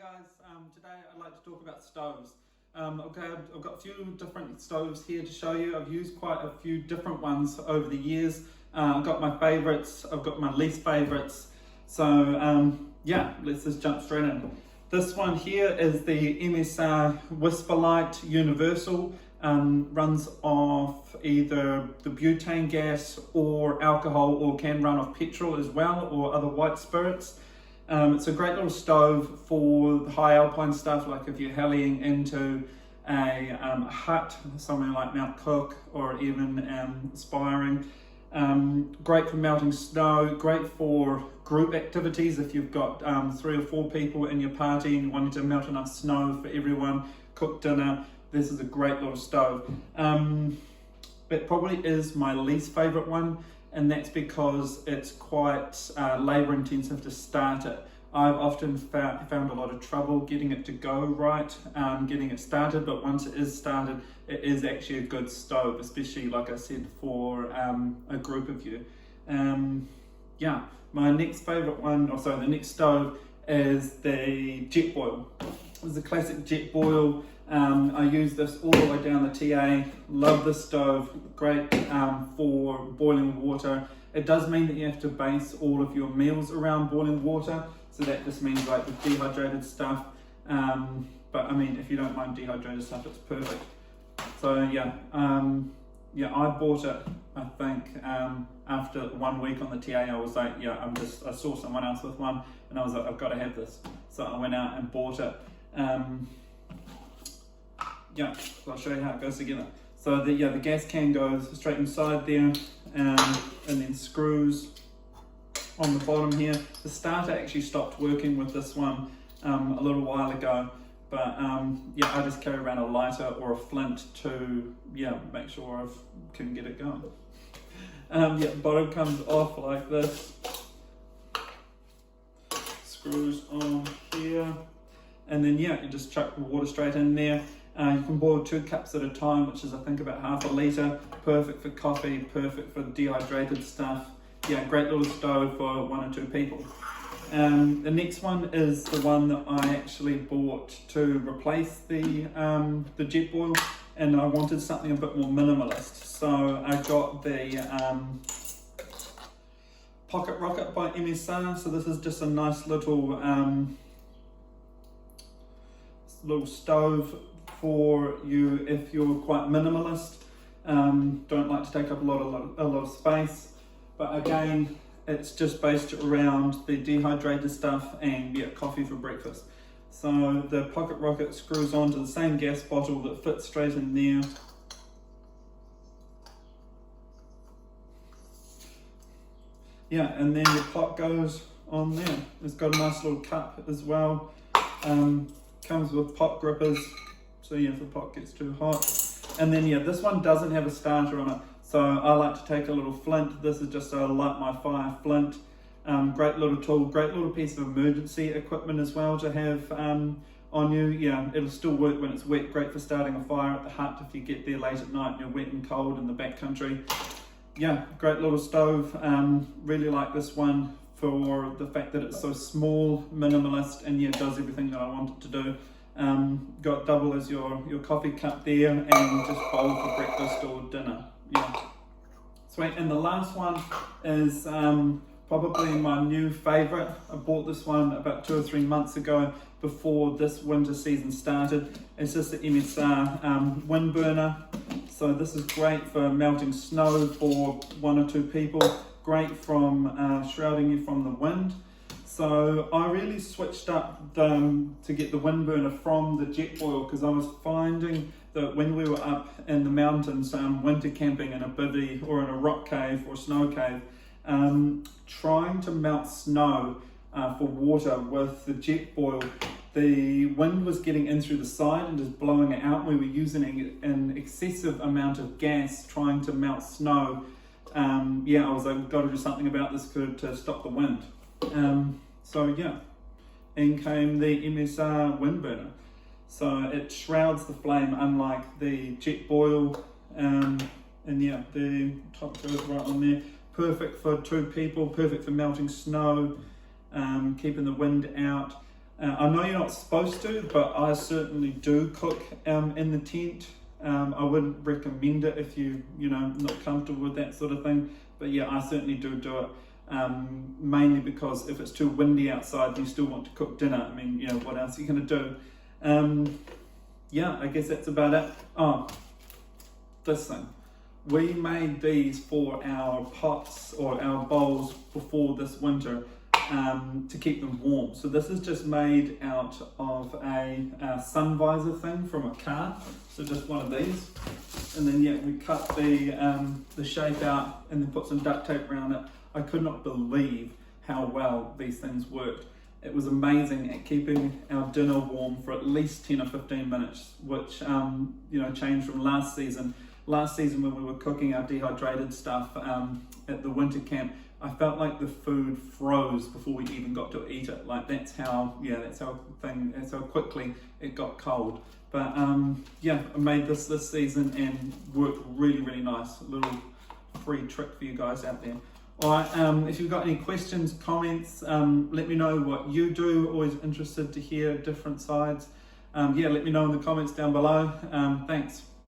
guys, today I'd like to talk about stoves. Okay, I've got a few different stoves here to show you. I've used quite a few different ones over the years. I've got my favourites, I've got my least favourites. So yeah, let's just jump straight in. This one here is the MSR Whisper Light Universal. Runs off either the butane gas or alcohol, or can run off petrol as well, or other white spirits. It's a great little stove for the high alpine stuff, like if you're hellying into a hut, somewhere like Mount Cook, or even Spiring. Great for melting snow, great for group activities if you've got 3 or 4 people in your party and wanting to melt enough snow for everyone, cook dinner. This is a great little stove. It probably is my least favourite one, and that's because it's quite labour intensive to start it. I've often found a lot of trouble getting it to go right, getting it started, but once it is started, it is actually a good stove, especially, like I said, for a group of you. Yeah, my next favourite one, the next stove is the JetBoil. This is a classic JetBoil. I use this all the way down the TA. Love this stove, great for boiling water. It does mean that you have to base all of your meals around boiling water, so that just means like the dehydrated stuff. But I mean, if you don't mind dehydrated stuff, it's perfect. So yeah, I bought it, I think, after 1 week on the TA. I was like, yeah, I saw someone else with one, and I was like, I've got to have this. So I went out and bought it. Yeah, so I'll show you how it goes together. So the gas can goes straight inside there, and then screws on the bottom here. The starter actually stopped working with this one a little while ago, but yeah, I just carry around a lighter or a flint to make sure I can get it going. Yeah, bottom comes off like this. Screws on here, and then you just chuck the water straight in there. You can boil 2 cups at a time, which is I think about half a litre. Perfect for coffee, perfect for dehydrated stuff. Yeah, great little stove for 1 or 2 people. The next one is the one that I actually bought to replace the JetBoil, and I wanted something a bit more minimalist. So I got the Pocket Rocket by MSR. So this is just a nice little stove for you if you're quite minimalist, don't like to take up a lot of space, but again, it's just based around the dehydrated stuff and coffee for breakfast. So the Pocket Rocket screws onto the same gas bottle that fits straight in there. Yeah, and then your pot goes on there. It's got a nice little cup as well. Comes with pot grippers, so if the pot gets too hot. And then this one doesn't have a starter on it, so I like to take a little flint. This is just a light my fire flint. Great little tool, great little piece of emergency equipment as well to have on you. Yeah, it'll still work when it's wet. Great for starting a fire at the hut if you get there late at night and you're wet and cold in the backcountry. Yeah, great little stove. Really like this one for the fact that it's so small, minimalist, and does everything that I want it to do. Got double as your coffee cup there, and just bowl for breakfast or dinner. Yeah, sweet. And the last one is probably my new favourite. I bought this one about 2 or 3 months ago before this winter season started. It's just the MSR wind burner. So this is great for melting snow for 1 or 2 people. Great from shrouding you from the wind. So I really switched up to get the wind burner from the JetBoil, because I was finding that when we were up in the mountains winter camping in a bivvy or in a rock cave or snow cave, trying to melt snow for water with the JetBoil, the wind was getting in through the side and just blowing it out. We were using an excessive amount of gas trying to melt snow. I was like, we've got to do something about this to stop the wind. So yeah, in came the MSR wind burner. So it shrouds the flame, unlike the JetBoil, and the top goes right on there. Perfect for 2 people, perfect for melting snow, keeping the wind out. I know you're not supposed to, but I certainly do cook in the tent. I wouldn't recommend it if you're not comfortable with that sort of thing. But yeah, I certainly do it. Mainly because if it's too windy outside and you still want to cook dinner, I mean, what else are you going to do? Yeah, I guess that's about it. Oh, this thing. We made these for our pots or our bowls before this winter to keep them warm. So this is just made out of a sun visor thing from a car. So just one of these. And then yeah, we cut the shape out and then put some duct tape around it. I could not believe how well these things worked. It was amazing at keeping our dinner warm for at least 10 or 15 minutes, which changed from last season. Last season when we were cooking our dehydrated stuff at the winter camp, I felt like the food froze before we even got to eat it. Like that's how quickly it got cold. But yeah, I made this season and worked really, really nice. A little free trick for you guys out there. Alright, if you've got any questions, comments, let me know what you do. Always interested to hear different sides. Yeah, let me know in the comments down below. Thanks.